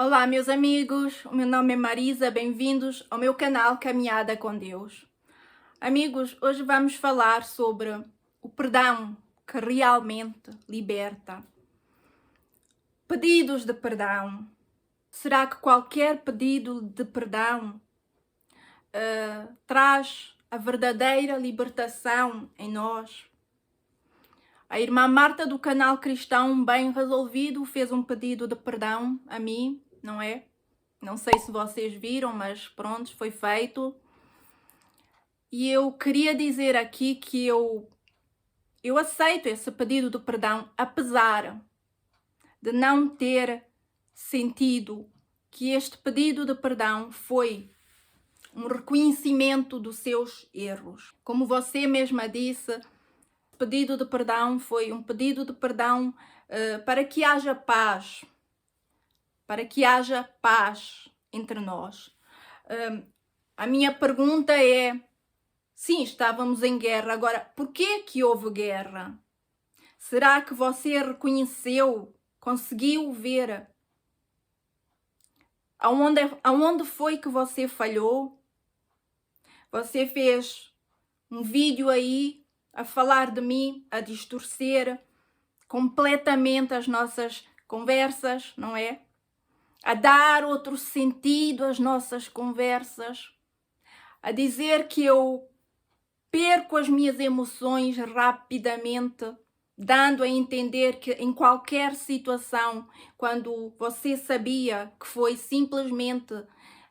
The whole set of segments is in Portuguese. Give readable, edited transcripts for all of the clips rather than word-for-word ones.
Olá, meus amigos, o meu nome é Marisa, bem-vindos ao meu canal Caminhada com Deus. Amigos, hoje vamos falar sobre o perdão que realmente liberta. Pedidos de perdão. Será que qualquer pedido de perdão traz a verdadeira libertação em nós? A irmã Marta do canal Cristão Bem Resolvido fez um pedido de perdão a mim, não é? Não sei se vocês viram, mas pronto, foi feito. E eu queria dizer aqui que eu aceito esse pedido de perdão, apesar de não ter sentido que este pedido de perdão foi um reconhecimento dos seus erros. Como você mesma disse, o pedido de perdão foi um pedido de perdão para que haja paz. Para que haja paz entre nós. A minha pergunta é, sim, estávamos em guerra, agora, por que houve guerra? Será que você reconheceu, conseguiu ver aonde foi que você falhou? Você fez um vídeo aí a falar de mim, a distorcer completamente as nossas conversas, não é? A dar outro sentido às nossas conversas, a dizer que eu perco as minhas emoções rapidamente, dando a entender que em qualquer situação, quando você sabia que foi simplesmente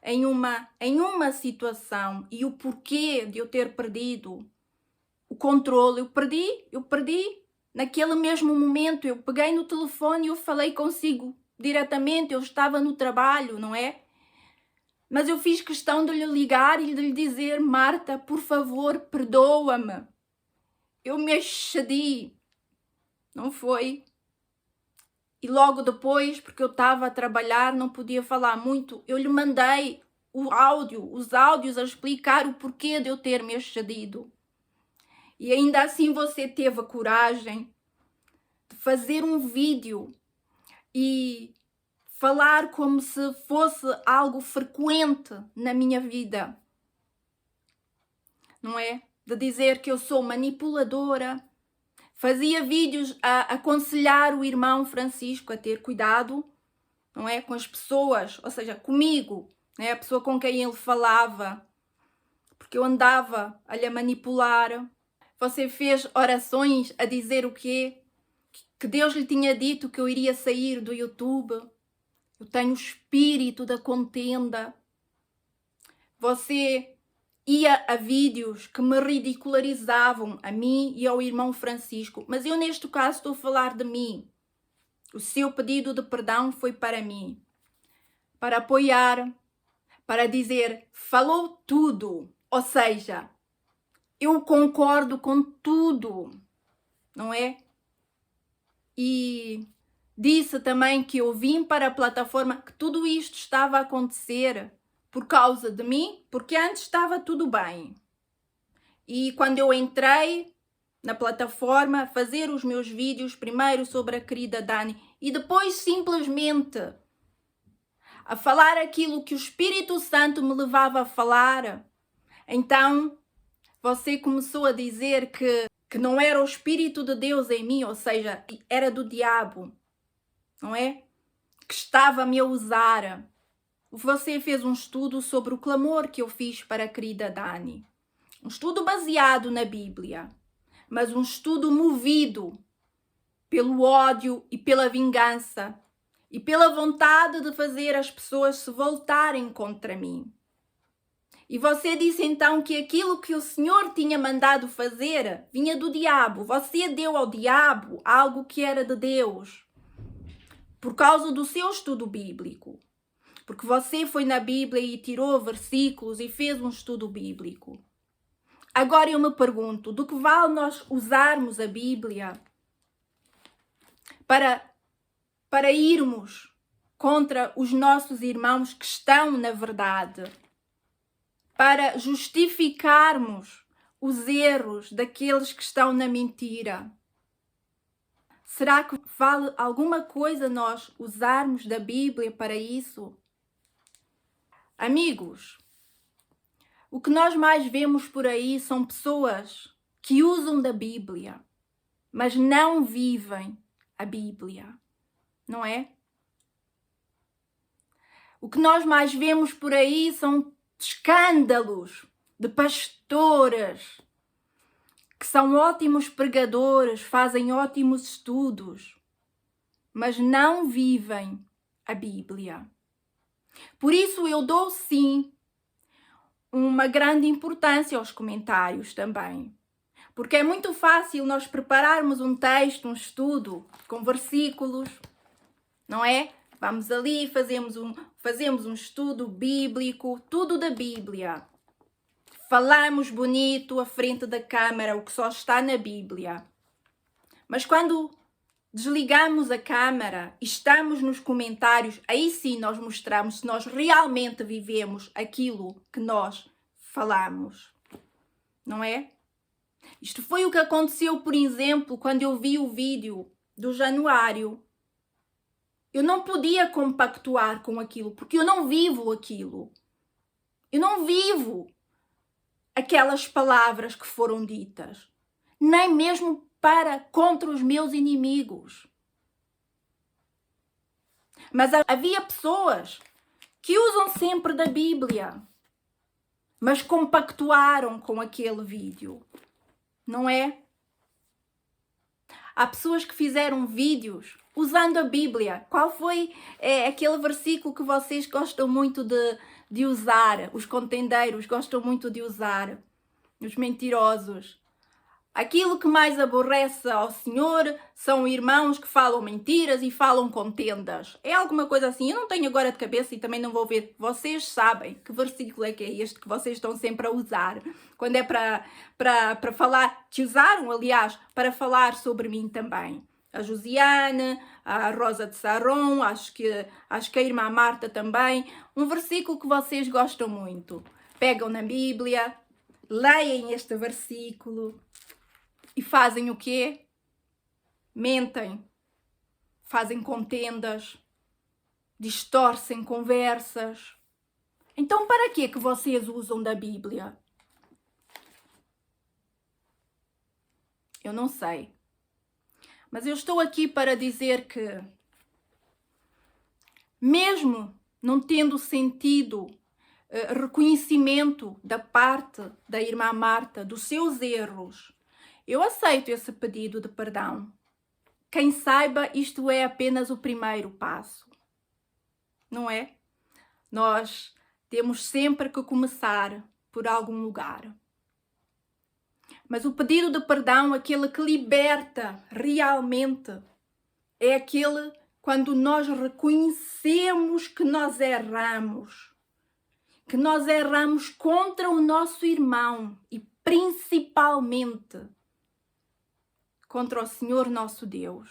em uma situação e o porquê de eu ter perdido o controle, eu perdi naquele mesmo momento, eu peguei no telefone e eu falei consigo diretamente, eu estava no trabalho, não é? Mas eu fiz questão de lhe ligar e de lhe dizer: Marta, por favor, perdoa-me. Eu me excedi, não foi? E logo depois, porque eu estava a trabalhar, não podia falar muito, eu lhe mandei os áudios a explicar o porquê de eu ter me excedido. E ainda assim você teve a coragem de fazer um vídeo e falar como se fosse algo frequente na minha vida, não é? De dizer que eu sou manipuladora. Fazia vídeos a aconselhar o irmão Francisco a ter cuidado, não é? Com as pessoas, ou seja, comigo, né? A pessoa com quem ele falava, porque eu andava a lhe manipular. Você fez orações a dizer o quê? Que Deus lhe tinha dito que eu iria sair do YouTube. Eu tenho o espírito da contenda. Você ia a vídeos que me ridicularizavam a mim e ao irmão Francisco. Mas eu neste caso estou a falar de mim. O seu pedido de perdão foi para mim. Para apoiar, para dizer, falou tudo. Ou seja, eu concordo com tudo, não é? E disse também que eu vim para a plataforma, que tudo isto estava a acontecer por causa de mim, porque antes estava tudo bem. E quando eu entrei na plataforma a fazer os meus vídeos, primeiro sobre a querida Dani, e depois simplesmente a falar aquilo que o Espírito Santo me levava a falar, então você começou a dizer que não era o Espírito de Deus em mim, ou seja, era do diabo, não é? Que estava-me a usar. Você fez um estudo sobre o clamor que eu fiz para a querida Dani. Um estudo baseado na Bíblia, mas um estudo movido pelo ódio e pela vingança e pela vontade de fazer as pessoas se voltarem contra mim. E você disse então que aquilo que o Senhor tinha mandado fazer vinha do diabo. Você deu ao diabo algo que era de Deus por causa do seu estudo bíblico. Porque você foi na Bíblia e tirou versículos e fez um estudo bíblico. Agora eu me pergunto, do que vale nós usarmos a Bíblia para irmos contra os nossos irmãos que estão na verdade? Para justificarmos os erros daqueles que estão na mentira? Será que vale alguma coisa nós usarmos da Bíblia para isso? Amigos, o que nós mais vemos por aí são pessoas que usam da Bíblia, mas não vivem a Bíblia, não é? O que nós mais vemos por aí são escândalos de pastoras que são ótimos pregadores, fazem ótimos estudos, mas não vivem a Bíblia. Por isso eu dou sim uma grande importância aos comentários também. Porque é muito fácil nós prepararmos um texto, um estudo com versículos, não é? Vamos ali, fazemos um estudo bíblico, tudo da Bíblia. Falamos bonito à frente da câmara, o que só está na Bíblia. Mas quando desligamos a câmara e estamos nos comentários, aí sim nós mostramos se nós realmente vivemos aquilo que nós falamos. Não é? Isto foi o que aconteceu, por exemplo, quando eu vi o vídeo do Januário. Eu não podia compactuar com aquilo, porque eu não vivo aquilo. Eu não vivo aquelas palavras que foram ditas, nem mesmo contra os meus inimigos. Mas havia pessoas que usam sempre da Bíblia, mas compactuaram com aquele vídeo, não é? Há pessoas que fizeram vídeos usando a Bíblia. Qual foi aquele versículo que vocês gostam muito de usar? Os contendeiros gostam muito de usar. Os mentirosos. Aquilo que mais aborrece ao Senhor são irmãos que falam mentiras e falam contendas. É alguma coisa assim. Eu não tenho agora de cabeça e também não vou ver. Vocês sabem que versículo é que é este que vocês estão sempre a usar. Quando é para falar, que usaram, aliás, para falar sobre mim também. A Josiane, a Rosa de Saron, acho que a irmã Marta também. Um versículo que vocês gostam muito. Pegam na Bíblia, leem este versículo e fazem o quê? Mentem, fazem contendas, distorcem conversas. Então, para que vocês usam da Bíblia? Eu não sei. Mas eu estou aqui para dizer que, mesmo não tendo sentido reconhecimento da parte da irmã Marta dos seus erros, eu aceito esse pedido de perdão. Quem saiba, isto é apenas o primeiro passo. Não é? Nós temos sempre que começar por algum lugar. Mas o pedido de perdão, aquele que liberta realmente, é aquele quando nós reconhecemos que nós erramos. Que nós erramos contra o nosso irmão e principalmente contra o Senhor nosso Deus.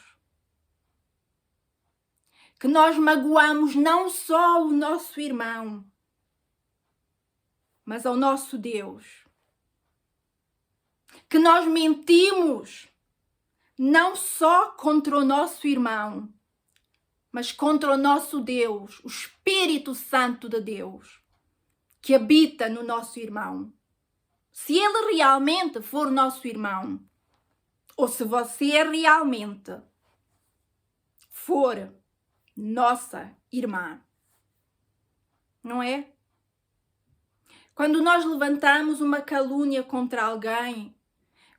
Que nós magoamos não só o nosso irmão, mas ao nosso Deus. Que nós mentimos não só contra o nosso irmão, mas contra o nosso Deus, o Espírito Santo de Deus, que habita no nosso irmão. Se ele realmente for nosso irmão, ou se você realmente for nossa irmã, não é? Quando nós levantamos uma calúnia contra alguém,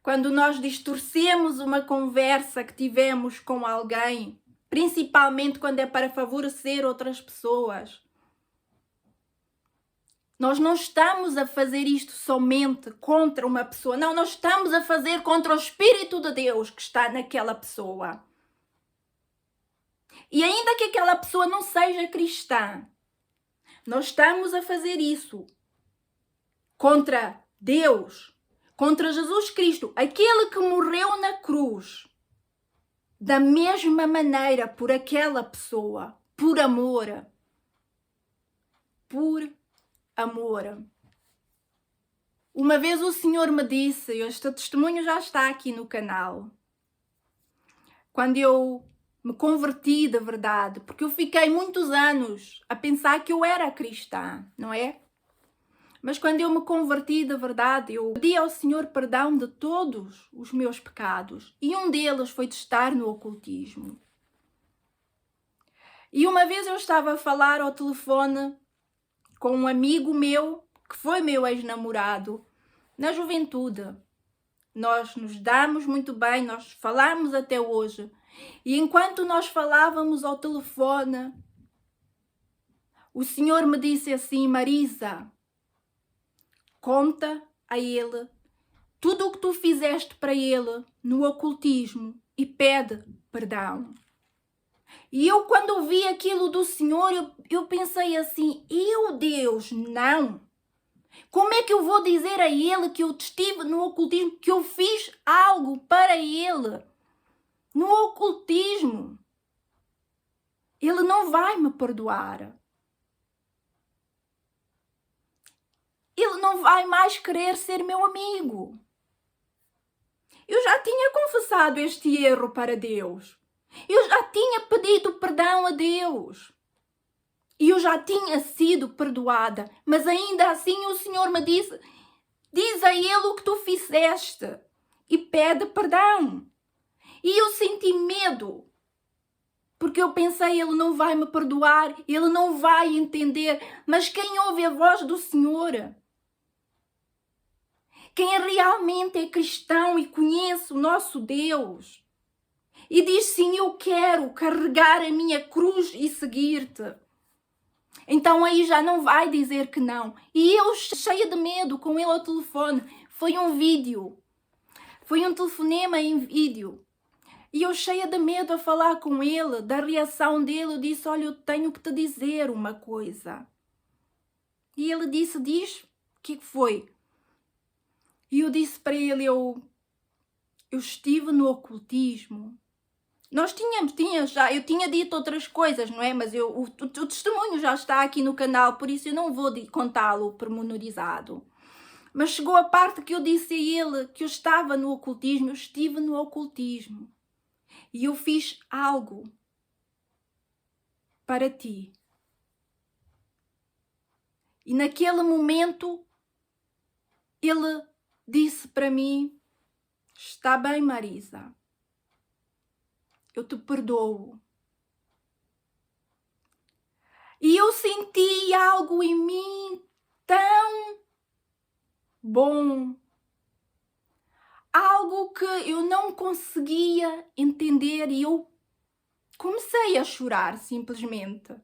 quando nós distorcemos uma conversa que tivemos com alguém, principalmente quando é para favorecer outras pessoas, nós não estamos a fazer isto somente contra uma pessoa. Não, nós estamos a fazer contra o Espírito de Deus que está naquela pessoa. E ainda que aquela pessoa não seja cristã, nós estamos a fazer isso contra Deus, contra Jesus Cristo, aquele que morreu na cruz, da mesma maneira por aquela pessoa, por amor. Por amor. Uma vez o Senhor me disse, este testemunho já está aqui no canal, quando eu me converti de verdade, porque eu fiquei muitos anos a pensar que eu era cristã, não é? Mas quando eu me converti de verdade, eu pedi ao Senhor perdão de todos os meus pecados. E um deles foi de estar no ocultismo. E uma vez eu estava a falar ao telefone com um amigo meu, que foi meu ex-namorado, na juventude. Nós nos damos muito bem, nós falamos até hoje. E enquanto nós falávamos ao telefone, o Senhor me disse assim: Marisa, conta a ele tudo o que tu fizeste para ele no ocultismo e pede perdão. E eu, quando ouvi aquilo do Senhor, eu pensei assim: Deus, não! Como é que eu vou dizer a ele que eu estive no ocultismo, que eu fiz algo para ele no ocultismo? Ele não vai me perdoar. Ele não vai mais querer ser meu amigo. Eu já tinha confessado este erro para Deus. Eu já tinha pedido perdão a Deus. E eu já tinha sido perdoada. Mas ainda assim o Senhor me disse: diz a ele o que tu fizeste e pede perdão. E eu senti medo. Porque eu pensei, ele não vai me perdoar, ele não vai entender. Mas quem ouve a voz do Senhor, quem realmente é cristão e conhece o nosso Deus, e diz sim, eu quero carregar a minha cruz e seguir-te, então aí já não vai dizer que não. E eu, cheia de medo, com ele ao telefone, foi um vídeo, foi um telefonema em vídeo, e eu cheia de medo a falar com ele, da reação dele, eu disse: olha, eu tenho que te dizer uma coisa. E ele disse: diz, o que foi? E eu disse para ele: eu estive no ocultismo. Eu tinha dito outras coisas, não é? Mas o testemunho já está aqui no canal, por isso eu não vou contá-lo pormenorizado. Mas chegou a parte que eu disse a ele que eu estava no ocultismo, eu estive no ocultismo. E eu fiz algo para ti. E naquele momento, ele disse para mim: está bem, Marisa, eu te perdoo. E eu senti algo em mim tão bom, algo que eu não conseguia entender, e eu comecei a chorar simplesmente.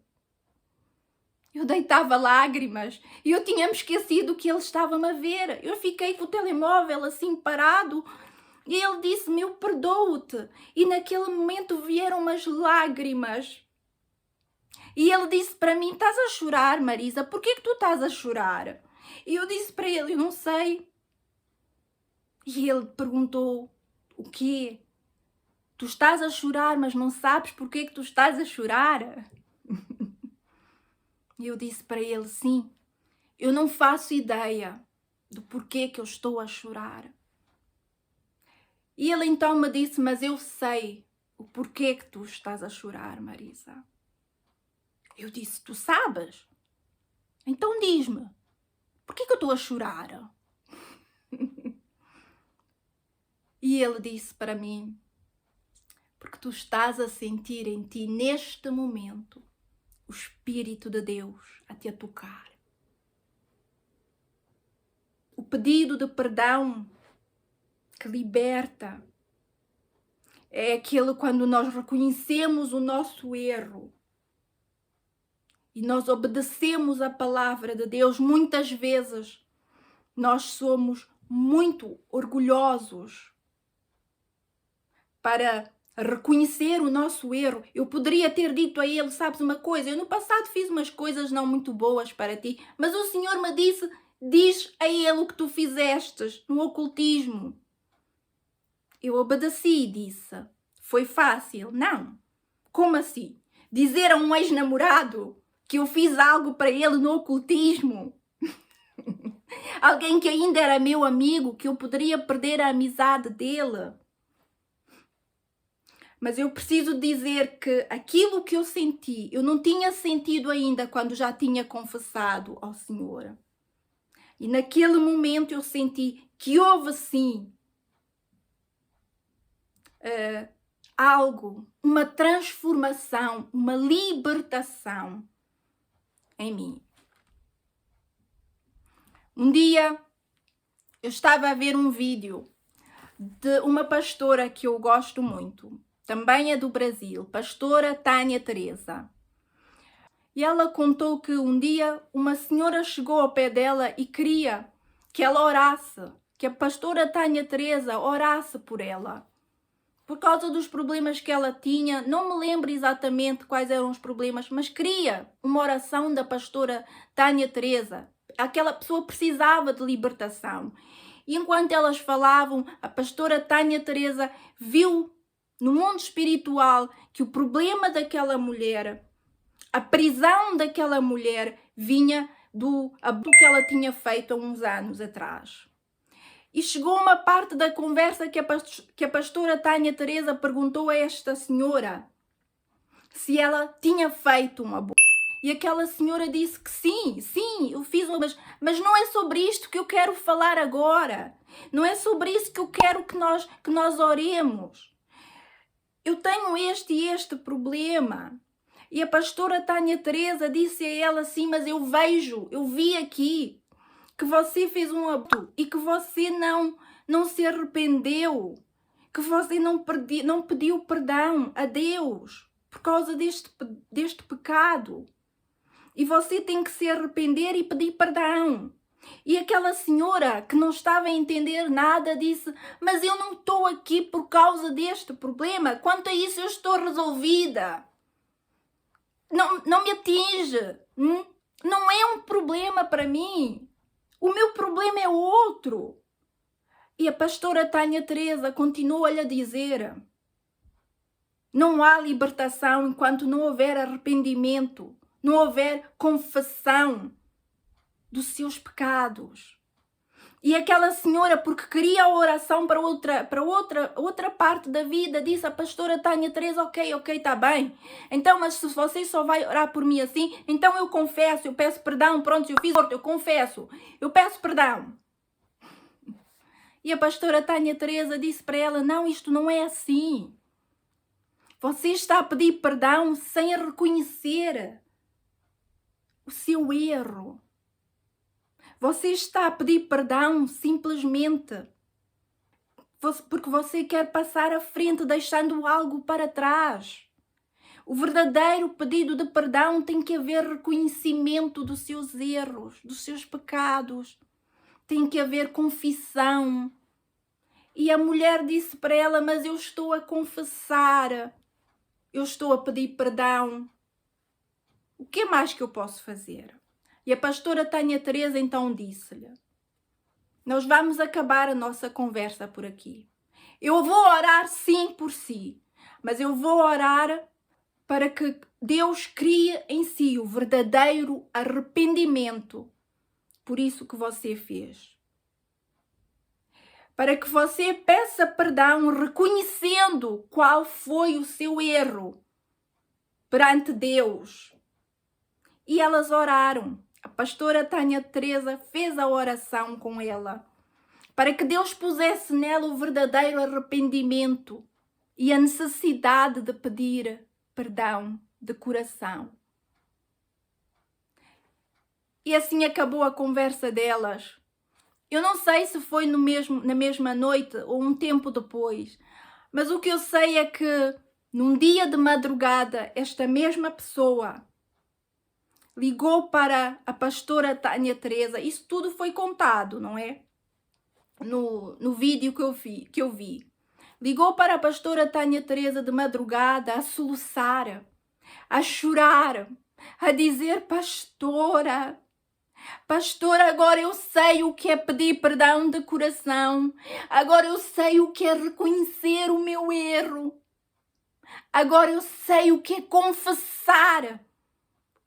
Eu deitava lágrimas e eu tinha-me esquecido que ele estava-me a ver. Eu fiquei com o telemóvel assim parado e ele disse-me: eu perdoo-te. E naquele momento vieram umas lágrimas. E ele disse para mim: estás a chorar, Marisa? Porquê que tu estás a chorar? E eu disse para ele: eu não sei. E ele perguntou: o quê? Tu estás a chorar, mas não sabes porquê que tu estás a chorar? E eu disse para ele: sim, eu não faço ideia do porquê que eu estou a chorar. E ele então me disse: mas eu sei o porquê que tu estás a chorar, Marisa. Eu disse: tu sabes? Então diz-me, porquê que eu estou a chorar? E ele disse para mim: porque tu estás a sentir em ti, neste momento, o Espírito de Deus a te tocar. O pedido de perdão que liberta é aquele quando nós reconhecemos o nosso erro e nós obedecemos a palavra de Deus. Muitas vezes nós somos muito orgulhosos para reconhecer o nosso erro. Eu poderia ter dito a ele: sabes uma coisa, eu no passado fiz umas coisas não muito boas para ti, mas o Senhor me disse: diz a ele o que tu fizestes no ocultismo. Eu obedeci e disse. Foi fácil? Não. Como assim? Dizer a um ex-namorado que eu fiz algo para ele no ocultismo? Alguém que ainda era meu amigo, que eu poderia perder a amizade dele? Mas eu preciso dizer que aquilo que eu senti, eu não tinha sentido ainda quando já tinha confessado ao Senhor. E naquele momento eu senti que houve sim algo, uma transformação, uma libertação em mim. Um dia eu estava a ver um vídeo de uma pastora que eu gosto muito, também é do Brasil, pastora Tânia Teresa. E ela contou que um dia uma senhora chegou ao pé dela e queria que ela orasse, que a pastora Tânia Teresa orasse por ela. Por causa dos problemas que ela tinha, não me lembro exatamente quais eram os problemas, mas queria uma oração da pastora Tânia Teresa. Aquela pessoa precisava de libertação. E enquanto elas falavam, a pastora Tânia Teresa viu no mundo espiritual que o problema daquela mulher, a prisão daquela mulher, vinha do que ela tinha feito há uns anos atrás. E chegou uma parte da conversa que a pastora Tânia Teresa perguntou a esta senhora se ela tinha feito um aborto. E aquela senhora disse que sim, eu fiz um, mas não é sobre isto que eu quero falar agora. Não é sobre isso que eu quero que nós oremos. Eu tenho este problema. E a pastora Tânia Teresa disse a ela assim, mas eu vi aqui que você fez um aborto e que você não se arrependeu, que você não pediu perdão a Deus por causa deste pecado. E você tem que se arrepender e pedir perdão. E aquela senhora que não estava a entender nada disse, mas eu não estou aqui por causa deste problema. Quanto a isso eu estou resolvida. Não me atinge. Não é um problema para mim. O meu problema é outro. E a pastora Tânia Teresa continua-lhe a dizer, não há libertação enquanto não houver arrependimento, não houver confissão dos seus pecados. E aquela senhora, porque queria a oração para outra parte da vida, disse a pastora Tânia Teresa, ok, está bem. Então, mas se você só vai orar por mim assim, então eu confesso, eu peço perdão, pronto, eu fiz aborto, eu confesso, eu peço perdão. E a pastora Tânia Teresa disse para ela, não, isto não é assim. Você está a pedir perdão sem reconhecer o seu erro. Você está a pedir perdão simplesmente porque você quer passar à frente, deixando algo para trás. O verdadeiro pedido de perdão tem que haver reconhecimento dos seus erros, dos seus pecados. Tem que haver confissão. E a mulher disse para ela, mas eu estou a confessar. Eu estou a pedir perdão. O que mais que eu posso fazer? E a pastora Tânia Teresa então disse-lhe, nós vamos acabar a nossa conversa por aqui. Eu vou orar sim por si, mas eu vou orar para que Deus crie em si o verdadeiro arrependimento por isso que você fez. Para que você peça perdão reconhecendo qual foi o seu erro perante Deus. E elas oraram. A pastora Tânia Teresa fez a oração com ela para que Deus pusesse nela o verdadeiro arrependimento e a necessidade de pedir perdão de coração. E assim acabou a conversa delas. Eu não sei se foi na mesma noite ou um tempo depois, mas o que eu sei é que num dia de madrugada esta mesma pessoa ligou para a pastora Tânia Teresa. Isso tudo foi contado, não é? No vídeo que eu vi. Ligou para a pastora Tânia Teresa de madrugada a soluçar, a chorar, a dizer, pastora, agora eu sei o que é pedir perdão de coração. Agora eu sei o que é reconhecer o meu erro. Agora eu sei o que é confessar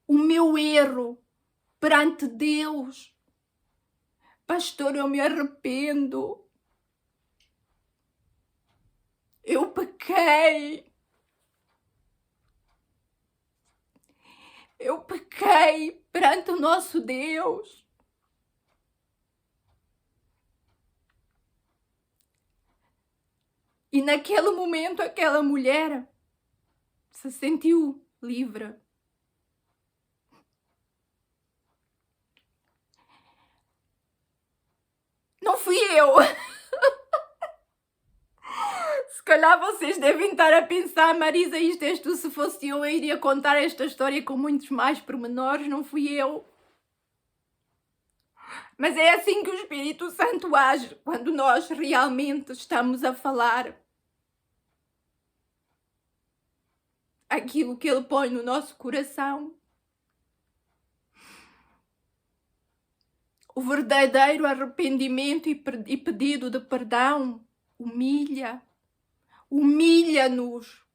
o meu erro perante Deus. Pastor, eu me arrependo. Eu pequei. Eu pequei perante o nosso Deus. E naquele momento aquela mulher se sentiu livre. Não fui eu. Se calhar vocês devem estar a pensar, Marisa, isto és tu, se fosse eu iria contar esta história com muitos mais pormenores, não fui eu. Mas é assim que o Espírito Santo age, quando nós realmente estamos a falar aquilo que Ele põe no nosso coração. O verdadeiro arrependimento e pedido de perdão humilha-nos.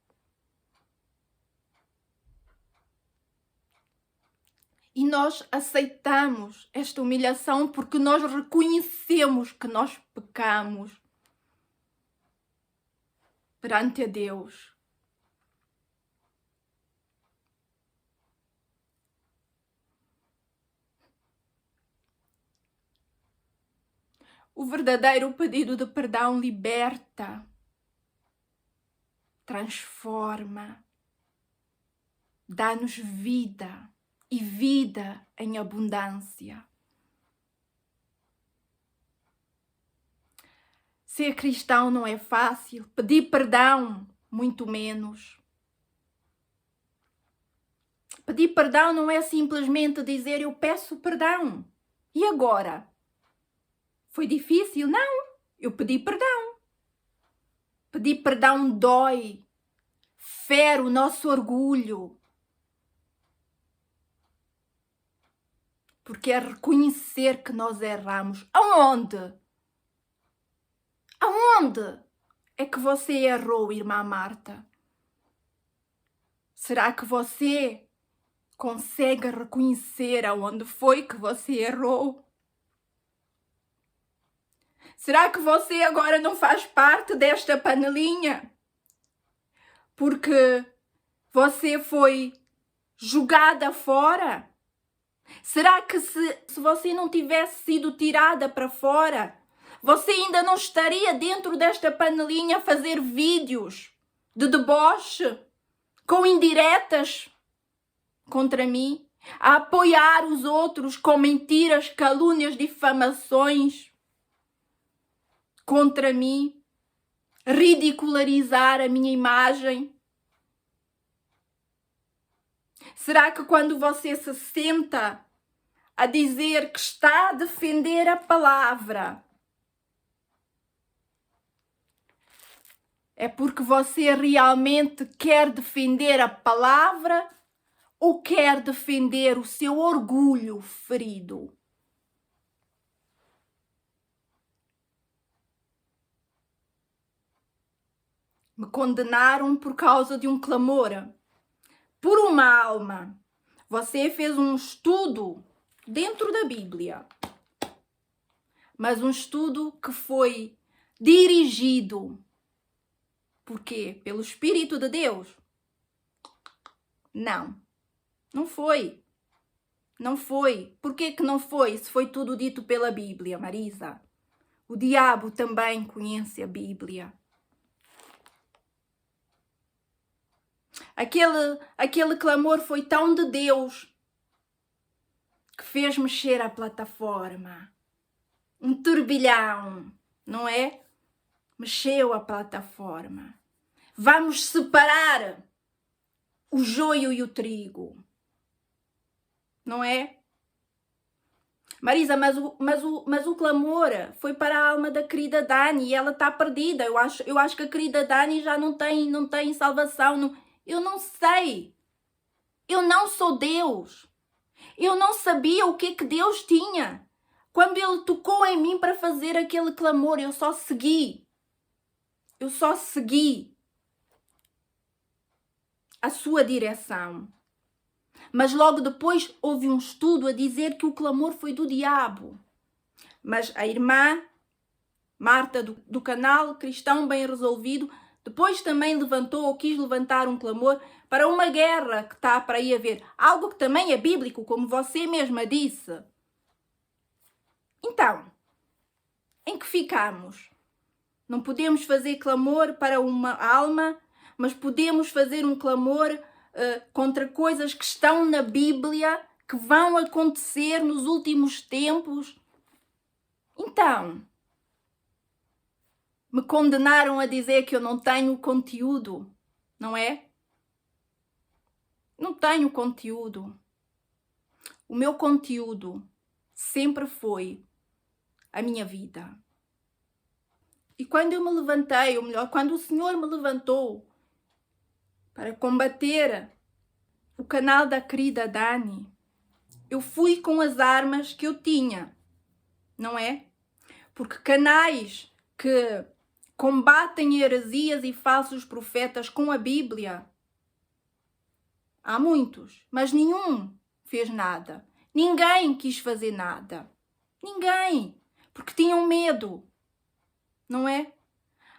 E nós aceitamos esta humilhação porque nós reconhecemos que nós pecamos perante a Deus. O verdadeiro pedido de perdão liberta, transforma, dá-nos vida e vida em abundância. Ser cristão não é fácil, pedir perdão, muito menos. Pedir perdão não é simplesmente dizer eu peço perdão. E agora? Foi difícil? Não, eu pedi perdão. Pedir perdão dói, fere o nosso orgulho. Porque é reconhecer que nós erramos. Aonde? Aonde é que você errou, irmã Marta? Será que você consegue reconhecer aonde foi que você errou? Será que você agora não faz parte desta panelinha? Porque você foi jogada fora? Será que se você não tivesse sido tirada para fora, você ainda não estaria dentro desta panelinha a fazer vídeos de deboche, com indiretas contra mim, a apoiar os outros com mentiras, calúnias, difamações contra mim, ridicularizar a minha imagem? Será que quando você se senta a dizer que está a defender a palavra, é porque você realmente quer defender a palavra ou quer defender o seu orgulho ferido? Me condenaram por causa de um clamor, por uma alma. Você fez um estudo dentro da Bíblia, mas um estudo que foi dirigido. Por quê? Pelo Espírito de Deus? Não. Não foi. Não foi. Por que que não foi, se foi tudo dito pela Bíblia, Marisa? O diabo também conhece a Bíblia. Aquele clamor foi tão de Deus que fez mexer a plataforma. Um turbilhão, não é? Mexeu a plataforma. Vamos separar o joio e o trigo. Não é? Marisa, mas o clamor foi para a alma da querida Dani e ela está perdida. Eu acho que a querida Dani já não tem salvação. Não, eu não sei. Eu não sou Deus. Eu não sabia o que Deus tinha. Quando Ele tocou em mim para fazer aquele clamor, eu só segui. Eu só segui a sua direção. Mas logo depois houve um estudo a dizer que o clamor foi do diabo. Mas a irmã Marta do canal Cristão Bem Resolvido Depois também levantou ou quis levantar um clamor para uma guerra que está para aí haver. Algo que também é bíblico, como você mesma disse. Então, em que ficamos? Não podemos fazer clamor para uma alma, mas podemos fazer um clamor contra coisas que estão na Bíblia, que vão acontecer nos últimos tempos. Então, me condenaram a dizer que eu não tenho conteúdo, não é? Não tenho conteúdo. O meu conteúdo sempre foi a minha vida. E quando eu me levantei, ou melhor, quando o Senhor me levantou para combater o canal da querida Dani, eu fui com as armas que eu tinha, não é? Porque canais que combatem heresias e falsos profetas com a Bíblia, há muitos, mas nenhum fez nada. Ninguém quis fazer nada. Ninguém. Porque tinham medo, não é?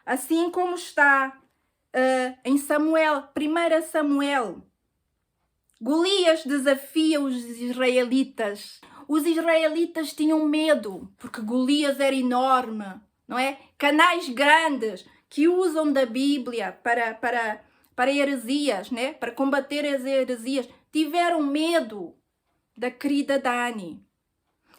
Assim como está em Samuel, 1 Samuel. Golias desafia os israelitas. Os israelitas tinham medo, porque Golias era enorme, não é? Canais grandes que usam da Bíblia para heresias, né? Para combater as heresias, tiveram medo da querida Dani.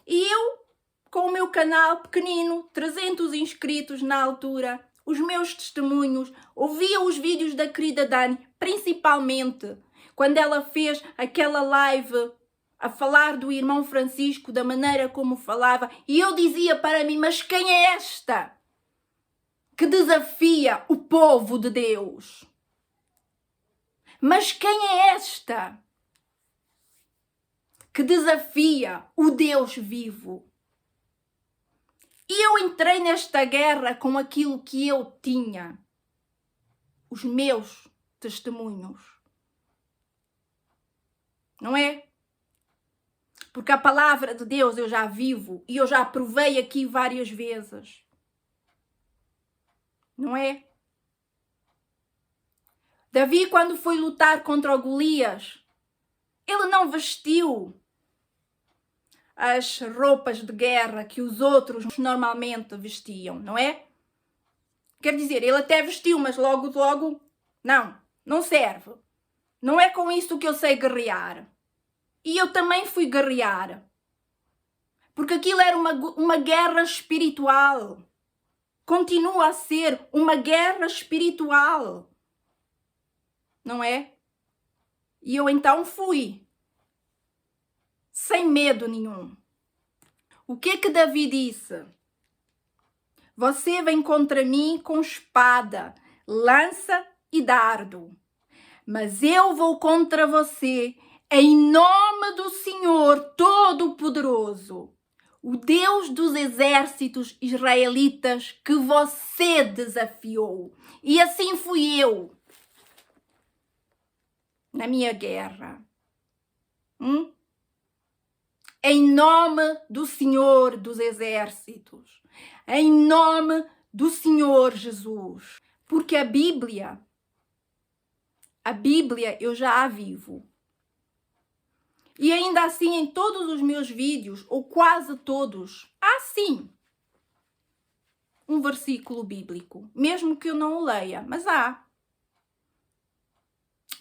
E eu, com o meu canal pequenino, 300 inscritos na altura, os meus testemunhos, ouvia os vídeos da querida Dani, principalmente quando ela fez aquela live a falar do irmão Francisco, da maneira como falava, e eu dizia para mim, mas quem é esta que desafia o povo de Deus? Mas quem é esta que desafia o Deus vivo? E eu entrei nesta guerra com aquilo que eu tinha, os meus testemunhos. Não é? Porque a palavra de Deus eu já vivo e eu já provei aqui várias vezes. Não é? Davi, quando foi lutar contra o Golias, ele não vestiu as roupas de guerra que os outros normalmente vestiam, não é? Quer dizer, ele até vestiu, mas logo, não serve. Não é com isso que eu sei guerrear. E eu também fui guerrear. Porque aquilo era uma guerra espiritual. Continua a ser uma guerra espiritual. Não é? E eu então fui. Sem medo nenhum. O que Davi disse? Você vem contra mim com espada, lança e dardo. Mas eu vou contra você em nome do Senhor Todo-Poderoso, o Deus dos exércitos israelitas que você desafiou. E assim fui eu na minha guerra. Em nome do Senhor dos exércitos. Em nome do Senhor Jesus. Porque a Bíblia eu já a vivo. E ainda assim, em todos os meus vídeos, ou quase todos, há sim um versículo bíblico. Mesmo que eu não o leia, mas há.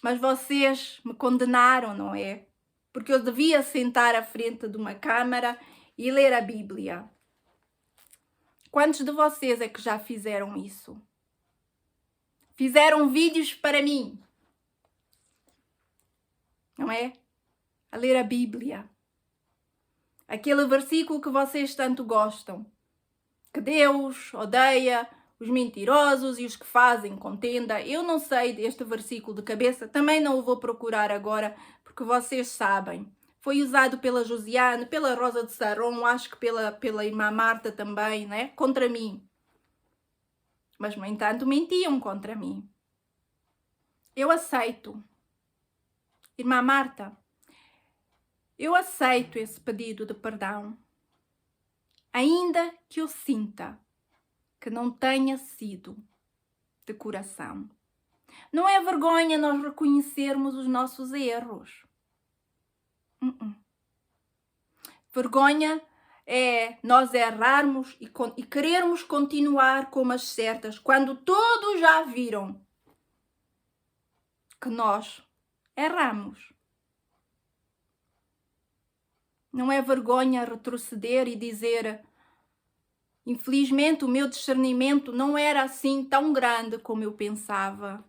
Mas vocês me condenaram, não é? Porque eu devia sentar à frente de uma câmara e ler a Bíblia. Quantos de vocês é que já fizeram isso? Fizeram vídeos para mim, não é? A ler a Bíblia. Aquele versículo que vocês tanto gostam. Que Deus odeia os mentirosos e os que fazem contenda. Eu não sei deste versículo de cabeça, também não o vou procurar agora, porque vocês sabem. Foi usado pela Josiane, pela Rosa de Saron, acho que pela irmã Marta também, né? Contra mim. Mas, no entanto, mentiam contra mim. Eu aceito. Irmã Marta, eu aceito esse pedido de perdão. Ainda que eu sinta que não tenha sido de coração. Não é vergonha nós reconhecermos os nossos erros. Vergonha é nós errarmos e querermos continuar como as certas, quando todos já viram que nós erramos. Não é vergonha retroceder e dizer: infelizmente o meu discernimento não era assim tão grande como eu pensava.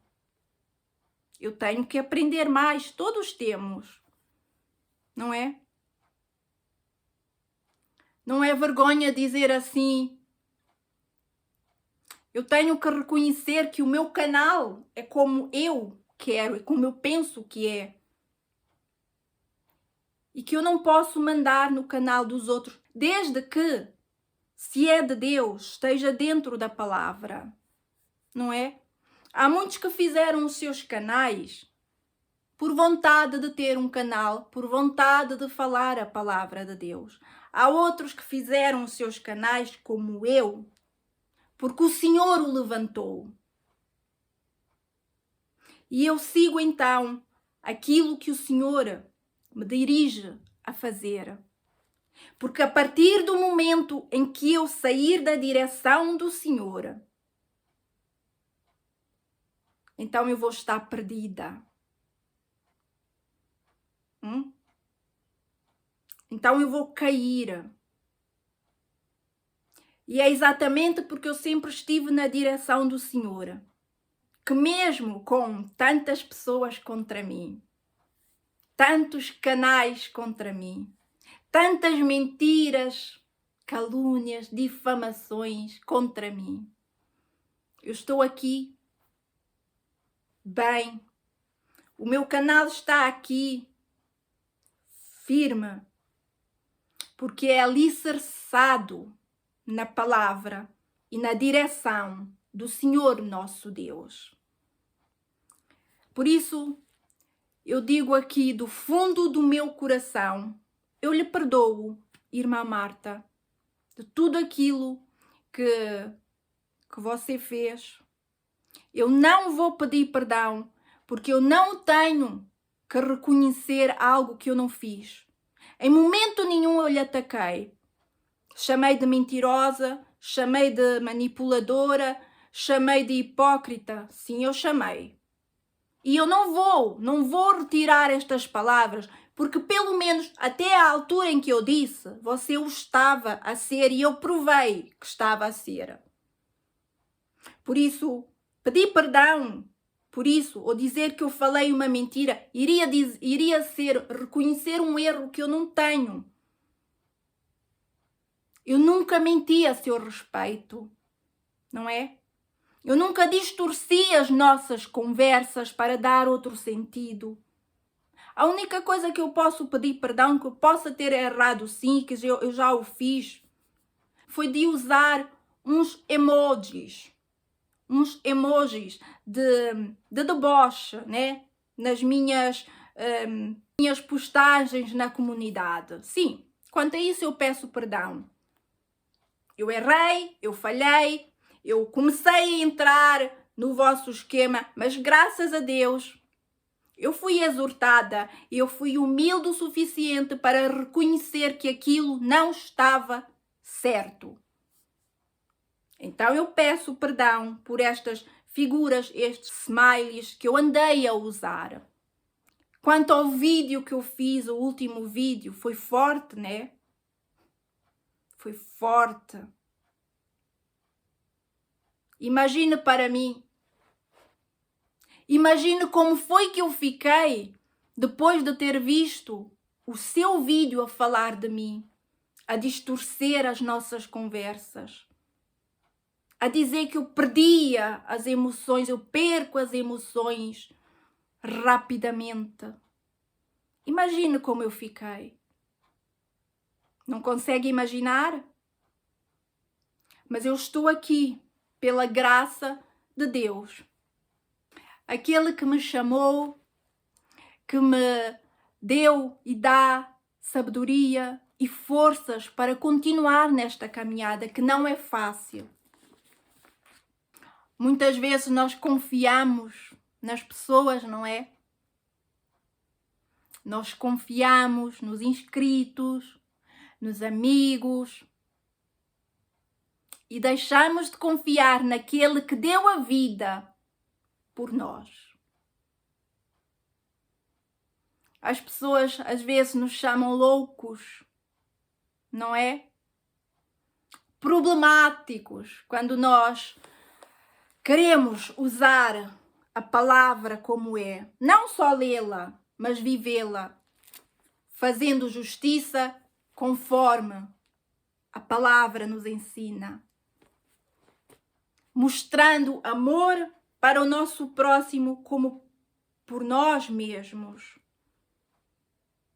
Eu tenho que aprender mais, todos temos, não é? Não é vergonha dizer assim: eu tenho que reconhecer que o meu canal é como eu quero e como eu penso que é. E que eu não posso mandar no canal dos outros, desde que, se é de Deus, esteja dentro da palavra, não é? Há muitos que fizeram os seus canais por vontade de ter um canal, por vontade de falar a palavra de Deus. Há outros que fizeram os seus canais como eu, porque o Senhor o levantou. E eu sigo então aquilo que o Senhor me dirige a fazer. Porque a partir do momento em que eu sair da direção do Senhor, então eu vou estar perdida. Então eu vou cair. E é exatamente porque eu sempre estive na direção do Senhor, que mesmo com tantas pessoas contra mim, tantos canais contra mim, tantas mentiras, calúnias, difamações contra mim, eu estou aqui bem. O meu canal está aqui firme, porque é alicerçado na palavra e na direção do Senhor nosso Deus. Por isso, eu digo aqui do fundo do meu coração, eu lhe perdoo, irmã Marta, de tudo aquilo que você fez. Eu não vou pedir perdão, porque eu não tenho que reconhecer algo que eu não fiz. Em momento nenhum eu lhe ataquei. Chamei de mentirosa, chamei de manipuladora, chamei de hipócrita. Sim, eu chamei. E eu não vou retirar estas palavras, porque pelo menos até a altura em que eu disse, você o estava a ser e eu provei que estava a ser. Por isso, pedir perdão por isso, ou dizer que eu falei uma mentira, iria ser reconhecer um erro que eu não tenho. Eu nunca menti a seu respeito, não é? Eu nunca distorci as nossas conversas para dar outro sentido. A única coisa que eu posso pedir perdão, que eu possa ter errado sim, que eu já o fiz, foi de usar uns emojis de deboche, né? Nas minhas postagens na comunidade. Sim, quanto a isso eu peço perdão. Eu errei, eu falhei, eu comecei a entrar no vosso esquema, mas graças a Deus eu fui exortada, eu fui humilde o suficiente para reconhecer que aquilo não estava certo. Então eu peço perdão por estas figuras, estes smileys que eu andei a usar. Quanto ao vídeo que eu fiz, o último vídeo, foi forte, né? Foi forte. Imagine para mim. Imagine como foi que eu fiquei depois de ter visto o seu vídeo a falar de mim, a distorcer as nossas conversas, a dizer que eu perdia as emoções, eu perco as emoções rapidamente. Imagine como eu fiquei. Não consegue imaginar? Mas eu estou aqui pela graça de Deus. Aquele que me chamou, que me deu e dá sabedoria e forças para continuar nesta caminhada que não é fácil. Muitas vezes nós confiamos nas pessoas, não é? Nós confiamos nos inscritos, nos amigos e deixamos de confiar naquele que deu a vida por nós. As pessoas às vezes nos chamam loucos, não é? Problemáticos, quando nós queremos usar a palavra como é, não só lê-la, mas vivê-la, fazendo justiça conforme a palavra nos ensina, mostrando amor para o nosso próximo como por nós mesmos,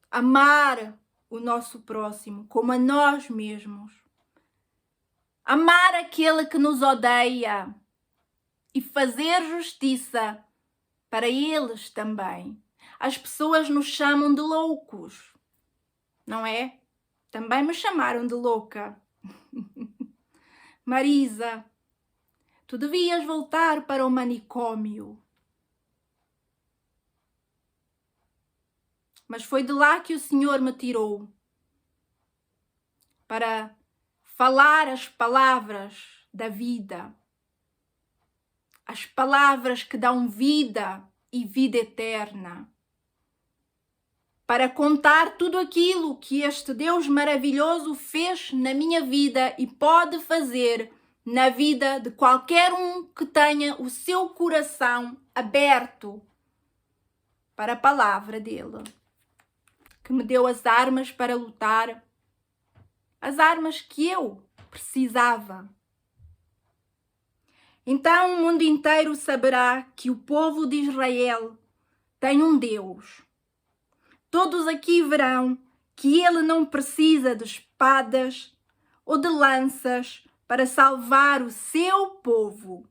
amar o nosso próximo como a nós mesmos, amar aquele que nos odeia e fazer justiça para eles também. As pessoas nos chamam de loucos, não é? Também me chamaram de louca. Marisa, tu devias voltar para o manicômio. Mas foi de lá que o Senhor me tirou para falar as palavras da vida. As palavras que dão vida e vida eterna. Para contar tudo aquilo que este Deus maravilhoso fez na minha vida e pode fazer na vida de qualquer um que tenha o seu coração aberto para a palavra dele. Que me deu as armas para lutar, as armas que eu precisava. Então o mundo inteiro saberá que o povo de Israel tem um Deus. Todos aqui verão que ele não precisa de espadas ou de lanças para salvar o seu povo.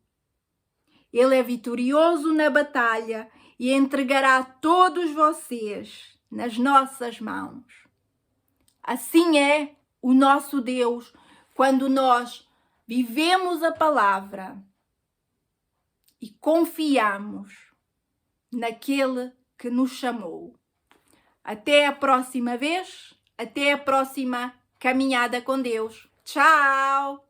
Ele é vitorioso na batalha e entregará todos vocês nas nossas mãos. Assim é o nosso Deus quando nós vivemos a palavra e confiamos naquele que nos chamou. Até a próxima vez, até a próxima caminhada com Deus. Tchau!